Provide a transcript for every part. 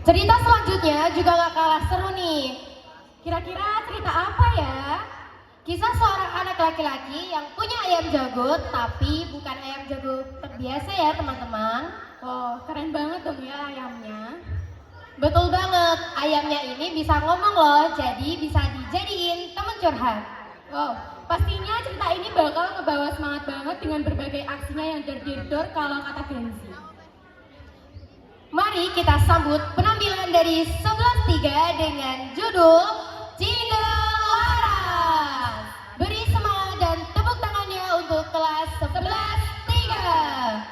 Cerita selanjutnya juga gak kalah seru nih. Kira-kira cerita apa ya? Kisah seorang anak laki-laki yang punya ayam jago, tapi bukan ayam jago terbiasa ya teman-teman. Oh, keren banget dong ya ayamnya. Betul banget, ayamnya ini bisa ngomong loh, jadi bisa dijadiin teman curhat. Wow, pastinya cerita ini bakal ngebawa semangat banget dengan berbagai aksinya yang der-der kalau kata Gen Z. Mari kita sambut penampilan dari 11.3 dengan judul Jingle Laras. Beri semangat dan tepuk tangannya untuk kelas 11.3.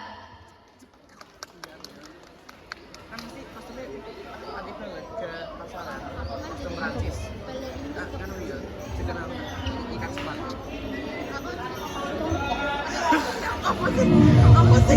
Apa sih?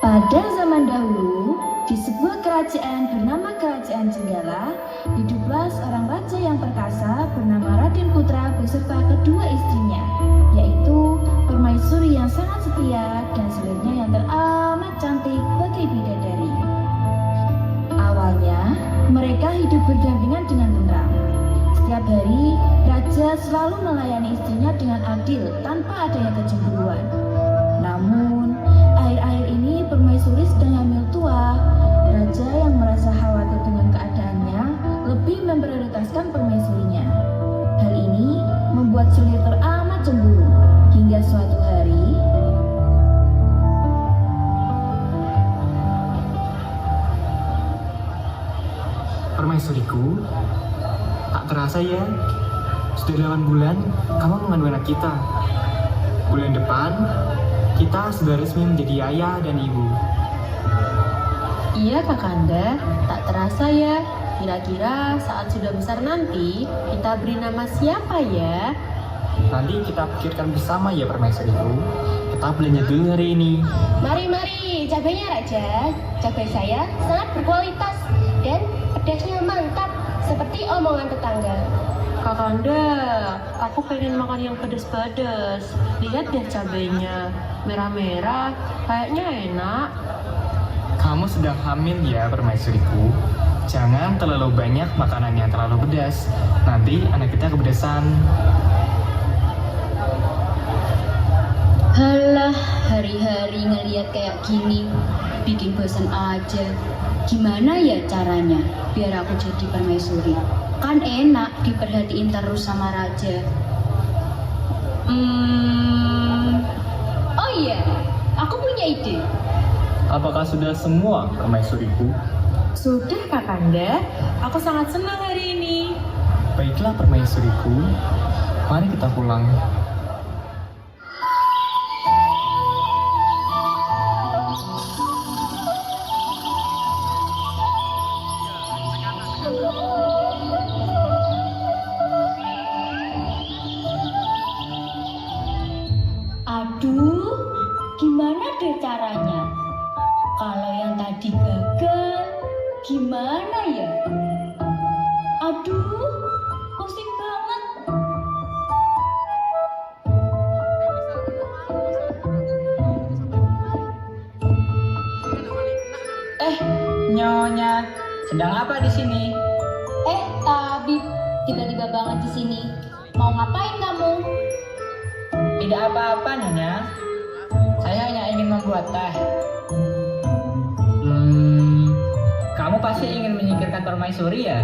Pada zaman dahulu, di sebuah kerajaan bernama Kerajaan Jenggala, hiduplah seorang raja yang perkasa bernama Raden Putra beserta kedua istrinya, yaitu permaisuri yang sangat setia dan seluruhnya yang teramat cantik bagai bidadari. Awalnya, mereka hidup berdampingan dengan tenang. Setiap hari, raja selalu melayani istrinya dengan adil tanpa adanya kecemburuan. Namun, akhir-akhir ini permaisuri sedang hamil tua. Raja yang merasa khawatir dengan keadaannya lebih memprioritaskan permaisurinya. Hal ini membuat Sulir teramat cemburu hingga suatu hari Permaisuriku, tak terasa ya, sudah 8 bulan kamu mengandung anak kita. Bulan depan, kita sudah resmi menjadi ayah dan ibu. Iya Kakanda, tak terasa ya. Kira-kira saat sudah besar nanti, kita beri nama siapa ya? Nanti kita pikirkan bersama ya permaisuriku. Kita belanja dulu hari ini. Mari, cabainya Raja. Cabai saya sangat berkualitas dan pedasnya mantap, seperti omongan tetangga. Kakanda, aku pengen makan yang pedas-pedas. Lihat deh cabainya, merah-merah, kayaknya enak. Kamu sedang hamil ya permaisuriku. Jangan terlalu banyak makanan yang terlalu pedas. Nanti anak kita kepedesan. Halah, hari-hari ngeliat kayak gini, bikin bosan aja. Gimana ya caranya biar aku jadi permaisuri? Kan enak diperhatiin terus sama raja. Oh iya, aku punya ide. Apakah sudah semua permaisuriku? Sudah Kakanda, aku sangat senang hari ini. Baiklah permaisuriku, mari kita pulang. Aduh, gimana deh caranya? Kalau yang tadi gagal, gimana ya? Aduh, pusing banget. Nyonya Sedang apa di sini? Tabib, tiba-tiba banget di sini. Mau ngapain kamu? Tidak apa-apa, Nyonya. Saya hanya ingin membuat teh. Kamu pasti ingin menyingkirkan permaisuri ya?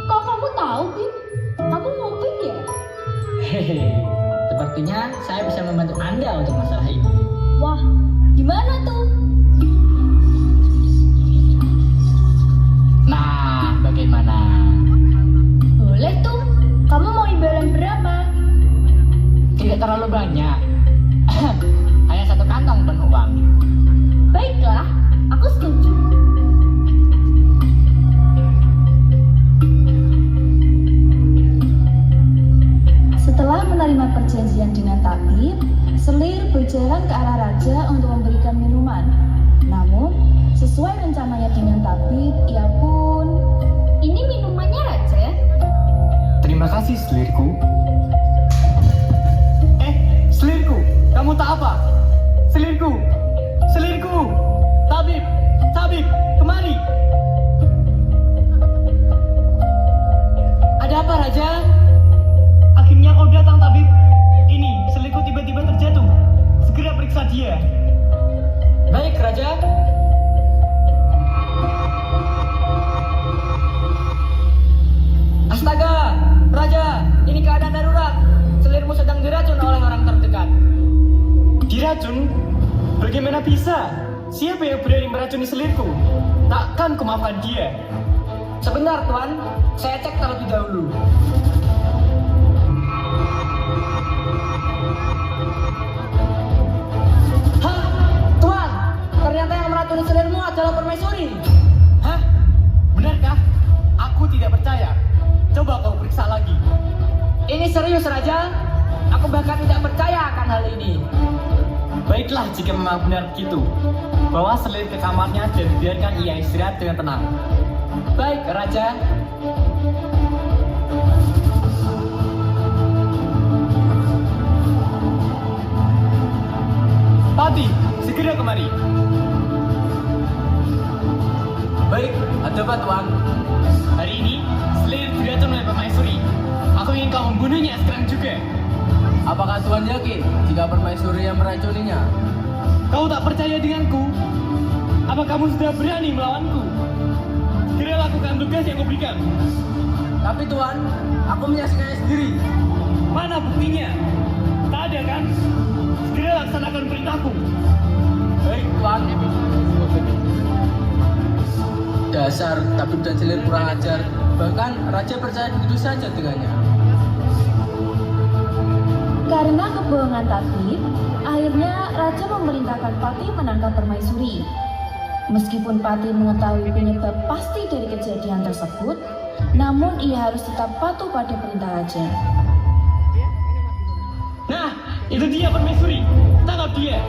Kok kamu tahu, Bib? Kamu nguping ya? Hehe, sepertinya saya bisa membantu Anda untuk masalah ini. Wah, gimana tuh? Nah, bagaimana? Boleh tuh. Kamu mau imbalan berapa? Tidak terlalu banyak. Hanya 1 kantong penuh uang. Baiklah, aku setuju. Setelah menerima perjanjian dengan tabib, Selir berjalan ke arah raja untuk memberikan minuman. Namun, sesuai rencananya dengan tabib, ia pun... Ini minumannya, Raja. Terima kasih, Selirku. Selirku, kamu tak apa? Selirku, Selirku, tabib, tabib, kemari. Ada apa, Raja? Akhirnya kau datang, tabib. Ini, Selirku tiba-tiba terjatuh. Segera periksa dia. Baik, Raja. Astaga, Raja, ini keadaan darurat. Selirmu sedang diracun oleh orang terdekat. Diracun? Bagaimana bisa? Siapa yang berani meracuni Selirku? Takkan kumaafkan dia. Sebentar, Tuan. Saya cek terlebih dahulu. Hah? Tuan, ternyata yang meracuni Selirmu adalah permaisuri. Hah? Benarkah? Aku tidak percaya. Coba kau periksa lagi. Ini serius, Raja. Aku bahkan tidak percaya akan hal ini. Baiklah jika memang benar begitu. Bawa Selir ke kamarnya dan biarkan ia istirahat dengan tenang. Baik, Raja. Pati, segera kemari. Baik, ada apa, Tuan? Hari ini, Selir diracun oleh permaisuri. Aku ingin kau membunuhnya sekarang juga. Apakah Tuhan yakin jika permaisuri yang meracuninya? Kau tak percaya denganku? Apa kamu sudah berani melawanku? Segera lakukan tugas yang kuberikan. Tapi Tuhan, aku menyaksikannya sendiri. Mana buktinya? Tak ada kan? Segera laksanakan perintahku. Baik Tuhan. Dasar tabib dan Selir kurang ajar. Bahkan Raja percaya begitu saja dengannya. Karena kebohongan tabib, akhirnya Raja memerintahkan Pati menangkap permaisuri. Meskipun Pati mengetahui penyebab pasti dari kejadian tersebut, namun ia harus tetap patuh pada perintah Raja. Nah, itu dia permaisuri. Tangkap dia.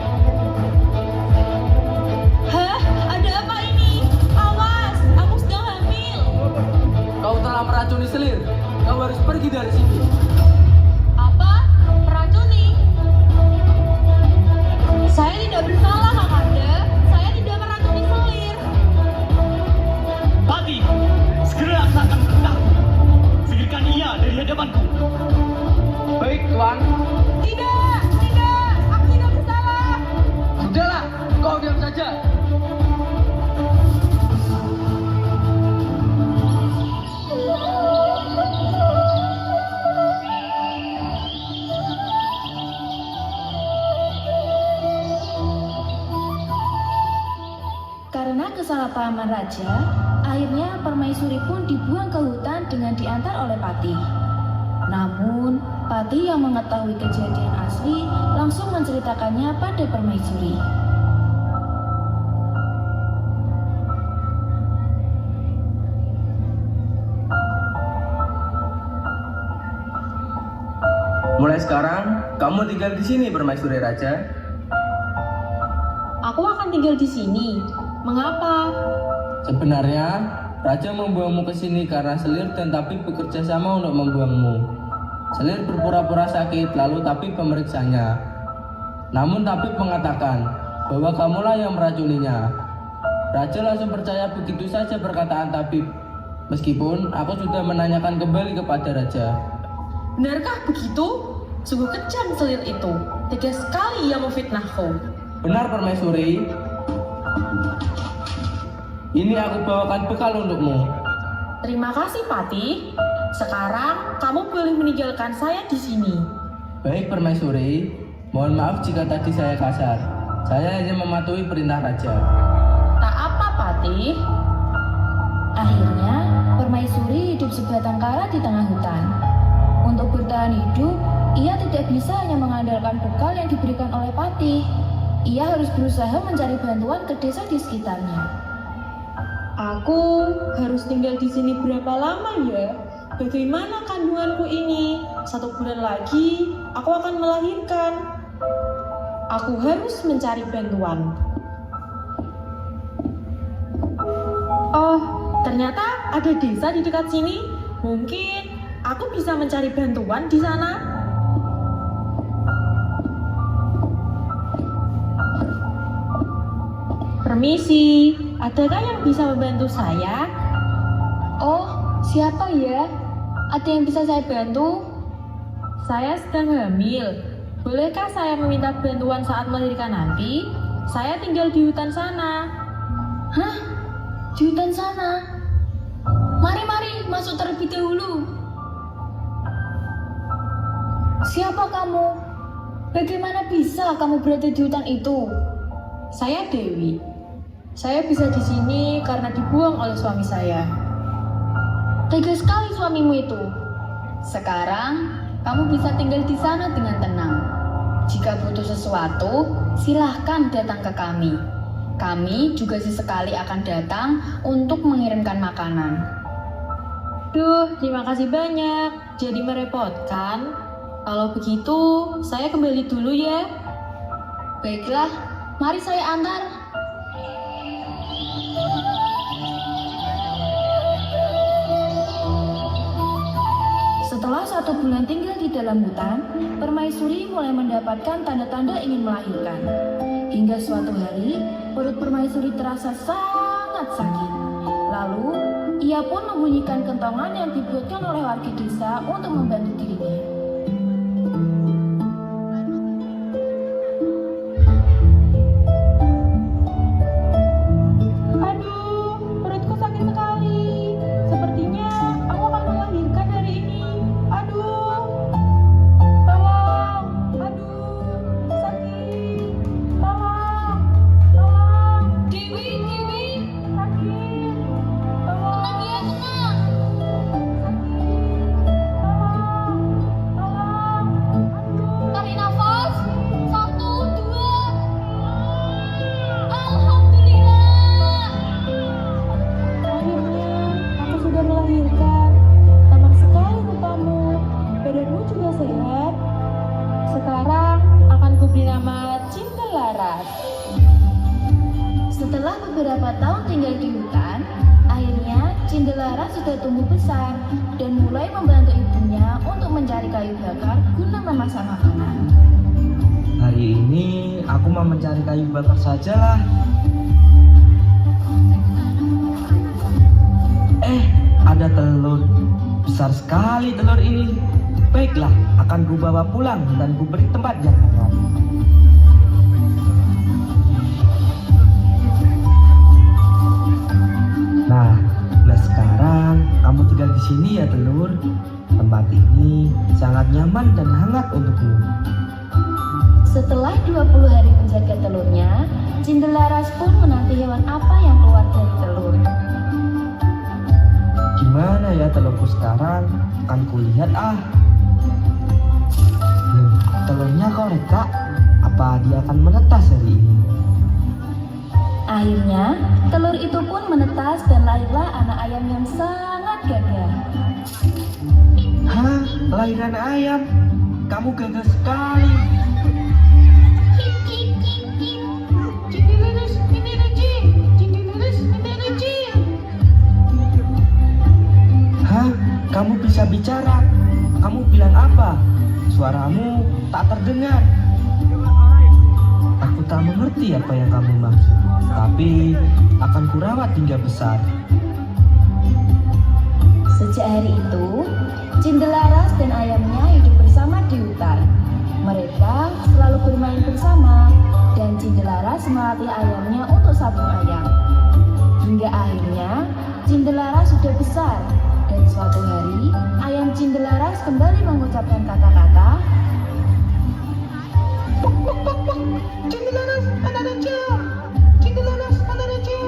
Hah? Ada apa ini? Awas, aku sedang hamil. Kau telah meracuni Selir. Kau harus pergi dari sini. Apa? Meracuni? Saya tidak bersalah, Kakanda. Saya tidak meracuni Selir. Pati, segera laksanakan perintahku. Singkirkan ia dari hadapanku. Baik Tuhan. Tidak, aku tidak bersalah. Sudahlah, kau diam saja. Karena kesalahpahaman Raja, akhirnya permaisuri pun dibuang ke hutan dengan diantar oleh Pati. Namun, Pati yang mengetahui kejadian asli langsung menceritakannya pada permaisuri. Mulai sekarang, kamu tinggal di sini, permaisuri Raja. Aku akan tinggal di sini. Mengapa? Sebenarnya, Raja membuangmu ke sini karena Selir dan Tabib bekerja sama untuk membuangmu. Selir berpura-pura sakit, lalu Tabib memeriksanya. Namun Tabib mengatakan bahwa kamulah yang meracuninya. Raja langsung percaya begitu saja perkataan tabib. Meskipun aku sudah menanyakan kembali kepada raja. Benarkah begitu? Sungguh kejam selir itu. Tega sekali ia memfitnahku. Benar permaisuri. Ini aku bawakan bekal untukmu. Terima kasih, Patih. Sekarang kamu boleh meninggalkan saya di sini. Baik permaisuri, mohon maaf jika tadi saya kasar. Saya hanya mematuhi perintah raja. Tak apa, Patih. Akhirnya, permaisuri hidup sebatang kara di tengah hutan. Untuk bertahan hidup, ia tidak bisa hanya mengandalkan bekal yang diberikan oleh Patih. Ia harus berusaha mencari bantuan ke desa di sekitarnya. Aku harus tinggal di sini berapa lama ya? Bagaimana kandunganku ini? 1 bulan lagi, aku akan melahirkan. Aku harus mencari bantuan. Oh, ternyata ada desa di dekat sini. Mungkin aku bisa mencari bantuan di sana. Permisi, adakah yang bisa membantu saya? Oh, siapa ya? Ada yang bisa saya bantu? Saya sedang hamil. Bolehkah saya meminta bantuan saat melahirkan nanti? Saya tinggal di hutan sana. Hah? Di hutan sana? Mari, masuk terlebih dahulu. Siapa kamu? Bagaimana bisa kamu berada di hutan itu? Saya Dewi. Saya bisa di sini karena dibuang oleh suami saya. Tega sekali suamimu itu. Sekarang kamu bisa tinggal di sana dengan tenang. Jika butuh sesuatu, silahkan datang ke kami. Kami juga sesekali akan datang untuk mengirimkan makanan. Duh, terima kasih banyak. Jadi merepotkan. Kalau begitu, saya kembali dulu ya. Baiklah, mari saya antar. Setelah 1 bulan tinggal di dalam hutan, permaisuri mulai mendapatkan tanda-tanda ingin melahirkan. Hingga suatu hari, perut permaisuri terasa sangat sakit. Lalu, ia pun membunyikan kentongan yang dibuatkan oleh warga desa untuk membantu dirinya. Aduh, perutku sakit sekali. Sepertinya aku akan melahirkan hari ini. Aduh, tolong. Aduh, sakit. Tolong, tolong. Dewi, Sakit. Tolong. tenang ya, tenang. Sakit. Tolong. Aduh. Tarik nafas. 1, 2. Alhamdulillah. Akhirnya, aku sudah melahirkan. Tampak sekali rupamu. Badanmu juga sehat. Sekarang akan kuberi nama Cinta Laras. Setelah beberapa tahun tinggal di hutan, akhirnya Cindelara sudah tumbuh besar dan mulai membantu ibunya untuk mencari kayu bakar guna memasak makanan. Hari ini aku mau mencari kayu bakar sajalah. Ada telur. Besar sekali telur ini. Baiklah, akan kubawa pulang dan kuberi tempat yang hangat. Nah sekarang kamu tinggal di sini ya telur. Tempat ini sangat nyaman dan hangat untukmu. Setelah 20 hari menjaga telurnya, Cindelaras pun menanti hewan apa yang keluar dari telur. Gimana ya telurku sekarang? Akan kulihat telurnya korek kak. Apa dia akan menetas hari ini? Akhirnya, telur itu pun menetas dan lahirlah anak ayam yang sangat gagah. Hah? Lahiran ayam? Kamu gagah sekali. Hah? Kamu bisa bicara? Kamu bilang apa? Suaramu tak terdengar. Takut tak mengerti apa yang kamu maksud, tapi akan kurawat hingga besar. Sejak hari itu, Cindelaras dan ayamnya hidup bersama di hutan. Mereka selalu bermain bersama, dan Cindelaras melatih ayamnya untuk sabung ayam. Hingga akhirnya, Cindelaras sudah besar, dan suatu hari, ayam Cindelaras kembali mengucapkan kata-kata, Cindelaras, anak raja. Cindelaras, anak raja.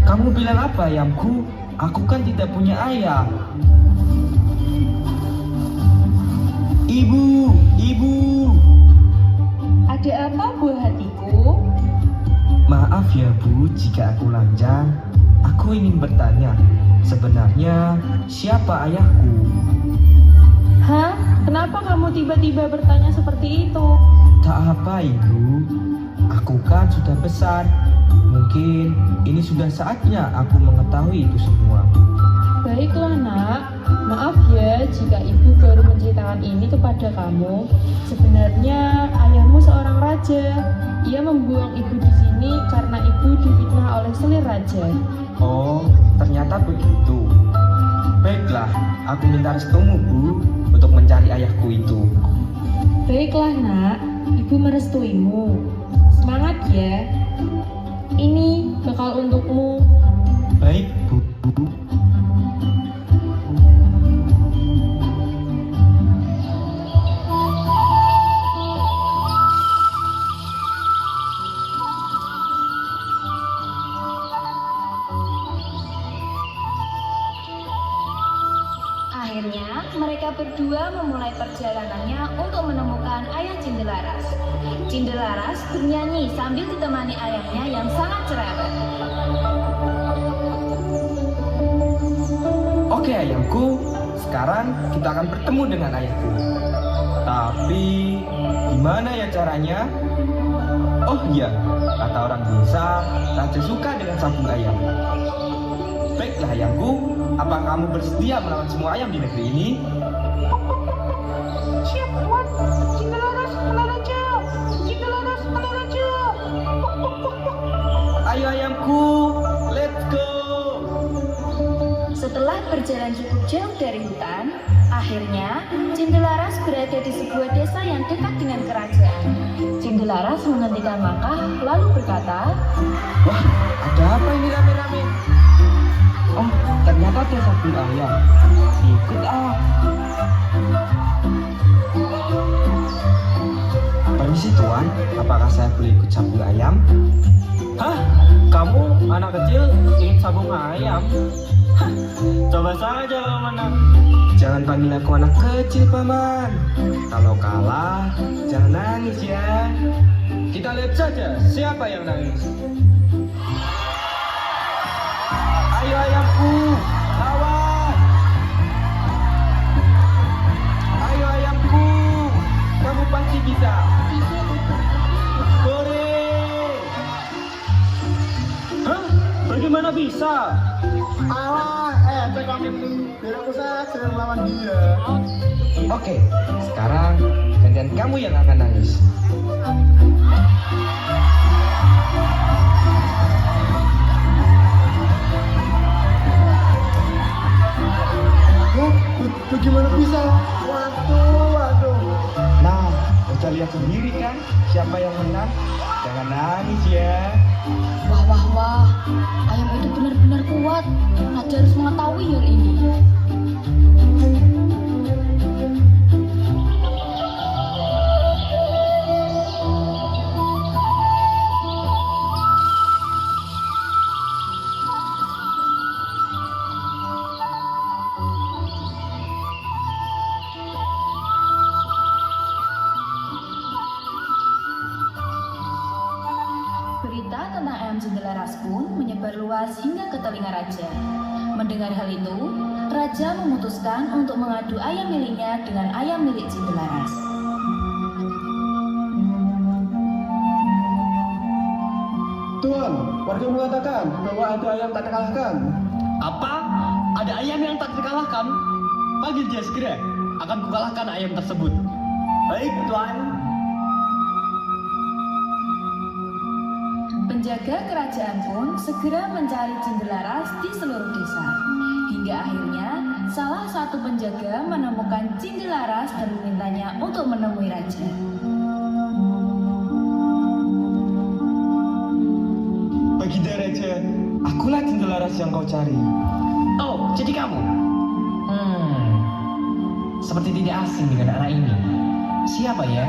Kamu bilang apa, ayamku? Aku kan tidak punya ayam. Ibu, ibu. Ada apa buah hatiku? Maaf ya Bu, jika aku lanjang. Aku ingin bertanya, sebenarnya siapa ayahku? Hah? Kenapa kamu tiba-tiba bertanya seperti itu? Tak apa Ibu, aku kan sudah besar. Mungkin ini sudah saatnya aku mengetahui itu semua. Baiklah nak, maaf ya jika ibu baru menceritakan ini kepada kamu. Sebenarnya ayahmu seorang raja. Ia membuang ibu di sini karena ibu difitnah oleh selir raja. Oh, ternyata begitu. Baiklah, aku minta restumu Bu untuk mencari ayahku itu. Baiklah nak, ibu merestuimu. Semangat ya. Ini bekal untukmu. Baik Bu. akhirnya mereka berdua memulai perjalanannya untuk menemukan ayah Cindelaras. Cindelaras bernyanyi sambil ditemani ayahnya yang sangat cerewet. Oke ayahku, sekarang kita akan bertemu dengan ayahku. Tapi gimana ya caranya? Oh iya, kata orang desa, raja suka dengan sabung ayam. Baiklah ayahku, apa kamu bersedia melawan semua ayam di negeri ini? Siap Tuan. Cindelaras, anak raja. Cindelaras, anak raja. Ayo ayamku, let's go! Setelah berjalan cukup jauh dari hutan, akhirnya Cindelaras berada di sebuah desa yang dekat dengan kerajaan. Cindelaras menghentikan langkah lalu berkata, Wah, ada apa ini rame-rame? Oh, ternyata ada sabung ayam. Ikut ah. Permisi Tuan, apakah saya boleh ikut sabung ayam? Hah? Kamu anak kecil ingin sabung ayam? Hah, coba saja kalau menang. Jangan panggil aku anak kecil, Paman. Kalau kalah, jangan nangis ya. Kita lihat saja siapa yang nangis. Ayo ayamku, lawan. Ayo ayamku, kamu pasti bisa. Gore. Hah? Bagaimana bisa? Oke, sekarang gantian kamu yang akan nangis. Bagaimana bisa? Waduh. Nah, udah lihat sendiri kan siapa yang menang? Jangan nangis ya. Wah, ayam itu benar-benar kuat. Raja harus mengetahui hal ini. berita tentang ayam Cindelaras pun menyebar luas hingga ke telinga raja. Mendengar hal itu, raja memutuskan untuk mengadu ayam miliknya dengan ayam milik Cindelaras. Tuan, warga mengatakan bahwa ada ayam tak terkalahkan. Apa? Ada ayam yang tak terkalahkan? Panggil dia segera. Akan kukalahkan ayam tersebut. Baik, Tuan. Penjaga kerajaan pun segera mencari Cindelaras di seluruh desa. Hingga akhirnya salah satu penjaga menemukan Cindelaras dan memintanya untuk menemui raja. Baginda Raja, akulah Cindelaras yang kau cari. Oh, jadi kamu? Seperti tidak asing dengan anak ini. Siapa ya?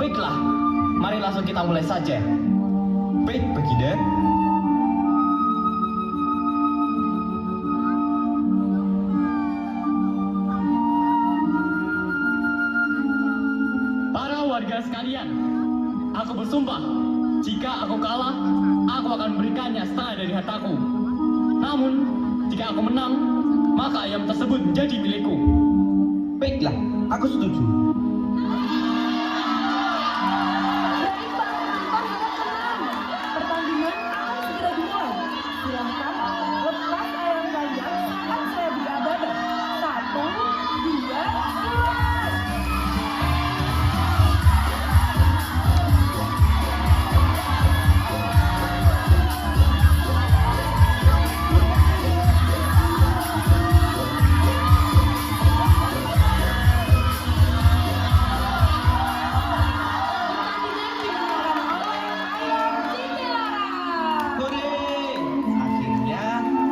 Baiklah, mari langsung kita mulai saja. Baik, Baginda. Para warga sekalian, aku bersumpah, jika aku kalah, aku akan memberikannya setengah dari hartaku. Namun, jika aku menang, maka ayam tersebut menjadi milikku. Baiklah, aku setuju. Pertandingan akan segera dimulai. Silahkan lepas ayam kalian saat saya beri abada. 1, 2, 3. Hore! Akhirnya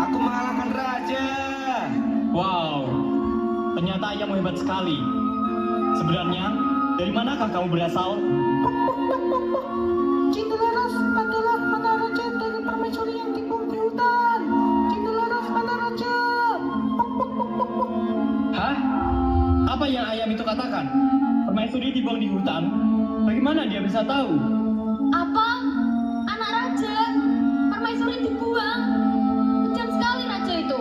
aku mengalahkan raja. Wow, ternyata ayam hebat sekali. Sebenarnya, dari manakah kamu berasal? Cindelaras adalah anak raja dari permaisuri yang dibuang di hutan. Cindelaras anak raja. Hah? Apa yang ayam itu katakan? Permaisuri dibuang di hutan? Bagaimana dia bisa tahu? Apa? Anak raja? Permaisuri dibuang? Kejam sekali raja itu.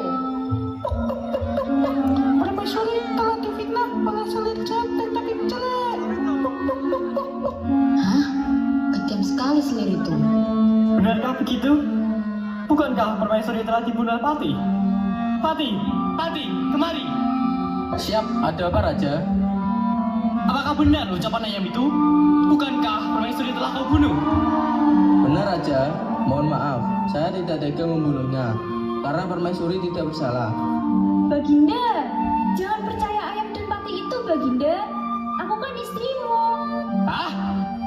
Permaisuri telah difitnah oleh selir jahat dan tabib jelek. Hah? Kejam sekali selir itu. Benarkah begitu? Bukankah permaisuri telah dibunuh Pati? Pati, kemari! Siap, ada apa raja? Apakah benar ucapan ayam itu? Bukankah permaisuri telah kau bunuh? Benar Raja, mohon maaf, saya tidak tega membunuhnya karena permaisuri tidak bersalah. Baginda, jangan percaya ayam dan pati itu, Baginda. Aku kan istrimu. Hah?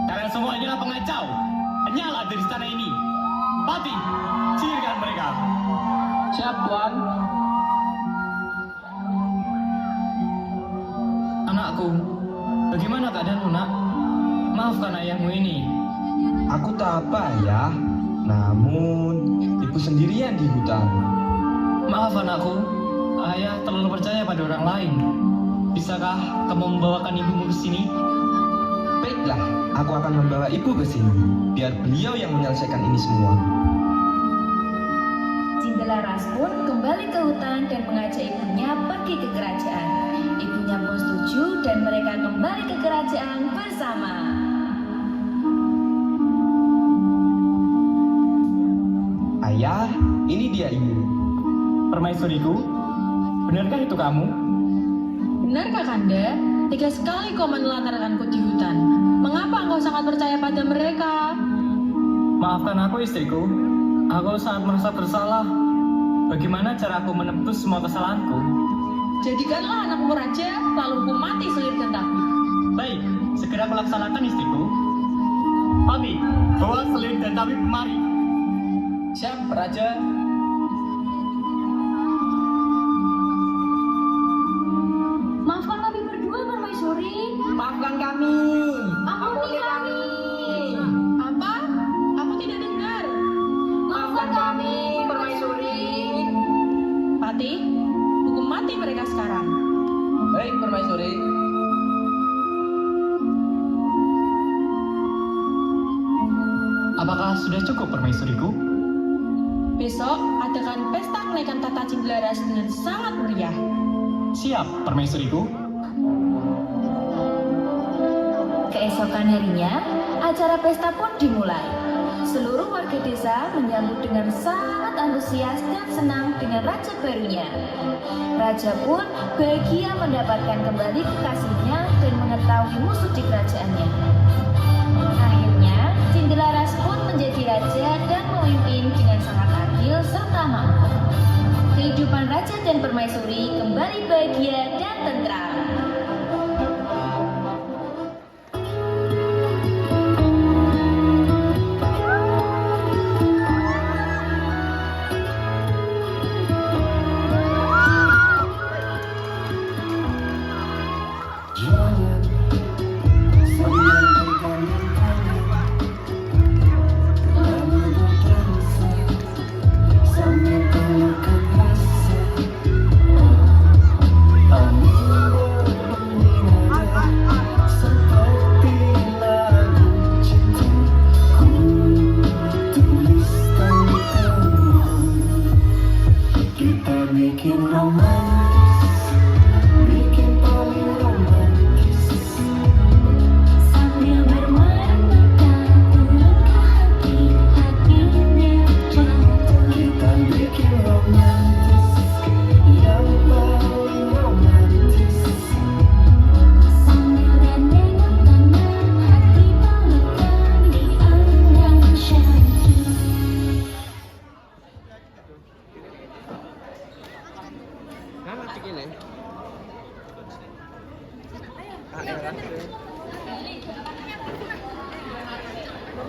Kalian semua inilah pengacau. Nyala dari istana ini. Pati, sihirkan mereka. Siap Tuan. Anakku, bagaimana keadaanmu nak? Maafkan ayahmu ini. Aku tak apa ya. Namun, ibu sendirian di hutan. Maaf anakku, ayah terlalu percaya pada orang lain. Bisakah kamu membawakan ibumu ke sini? Baiklah, aku akan membawa ibu ke sini. Biar beliau yang menyelesaikan ini semua. Cindelaras pun kembali ke hutan dan mengajak ibunya pergi ke kerajaan. Ibunya pun setuju dan mereka kembali ke kerajaan bersama. Ayah, ini dia ibu. Permaisuriku, benarkah itu kamu? Benar Kakanda? Tega sekali kau menelantarkanku di hutan. Mengapa engkau sangat percaya pada mereka? Maafkan aku istriku, aku sangat merasa bersalah. Bagaimana cara aku menebus semua kesalahanku? Jadikanlah anakmu raja, lalu hukum mati selir dan tabib. Baik, segera melaksanakan istriku. Pati, bawa selir dan tabib kemari. Siap Raja. Maafkan kami berdua, Permaisuri. Maafkan kami. Ampuni kami. Apa? Aku tidak dengar. Maafkan kami, Permaisuri. Pati, hukum mati mereka sekarang. Baik permaisuri. Apakah sudah cukup permaisuriku? Besok adakan pesta kenaikan tata Cindelaras dengan sangat meriah. Siap, permaisuriku. Keesokan harinya, acara pesta pun dimulai. Seluruh warga desa menyambut dengan sangat antusias dan senang dengan raja barunya. Raja pun bahagia mendapatkan kembali kekasihnya dan mengetahui musuh di kerajaannya. Akhirnya, Cindelaras pun menjadi kehidupan raja dan permaisuri kembali bahagia dan tentram.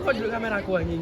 Kok dulu kamera aku anjing?